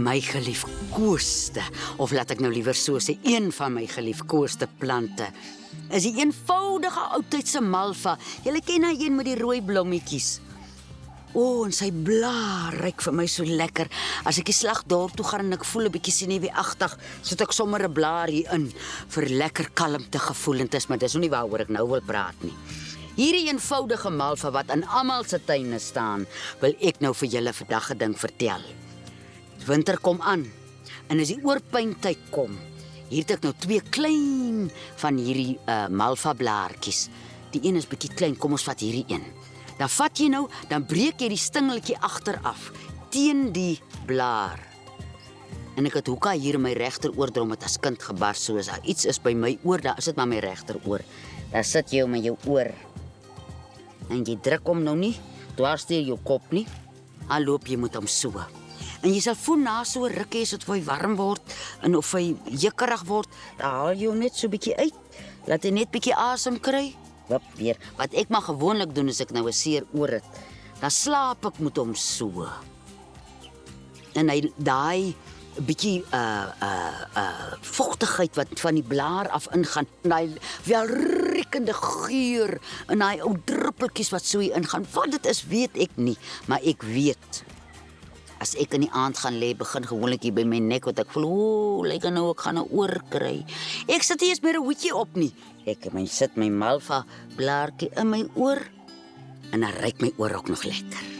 my geliefkoeste, of laat ek nou liewer so sê, een van my geliefkoeste plante, is die eenvoudige oudtydse malva. Julle ken hy een met die rooi blommetjies. En sy blaar ruik vir my so lekker. As ek die slag dorp toe gaan en ek voel 'n bietjie senuweeagtig, sit ek sommer 'n blaar hier in vir lekker kalmte gevoelentes, maar dis nog nie waaroor ek nou wil praat nie. Hierdie eenvoudige malva wat in almal se tuine staan, wil ek nou vir julle vandag 'n ding vertel. Winter kom aan en as die oorpyntyd kom, hier het ek nou 2 klein van hierdie malva blaartjies. Die een is bietjie klein, kom ons vat hierdie een. Dan vat jy nou, dan breek jy die stingeltjie agteraf teen die blaar. En ek het hoeka hier in my regteroordrom met as kind gebars, so as daar iets is by my oor, dan is dit maar my regteroor. Dan sit jy hom in jou oor. En jy druk hom nou nie dwars deur jou kop nie. Dan loop jy met hom so. En jy sal voel na so 'n rukkie as dit vir warm word en of hy jikkerig word, dan haal jy hom net so bietjie uit. Laat hy net bietjie asem kry. Weer. Wat ek maar gewoonlik doen as ek nou 'n seer oor het, dan slaap ek met hom so. En hy daai bietjie vochtigheid wat van die blaar af ingaan, en daai welriekende geur en daai ou druppeltjies wat so hier ingaan. Wat dit is, weet ek nie, maar ek weet. As ek in die aand gaan lê, begin gewoonlik hier by my nek, wat ek voel, lyk nou ek gaan 'n oor kry. Ek sit nie eens meer 'n hoedjie op nie. Ek sit my malva blaartjie in my oor en dan ruik my oor ook nog lekker.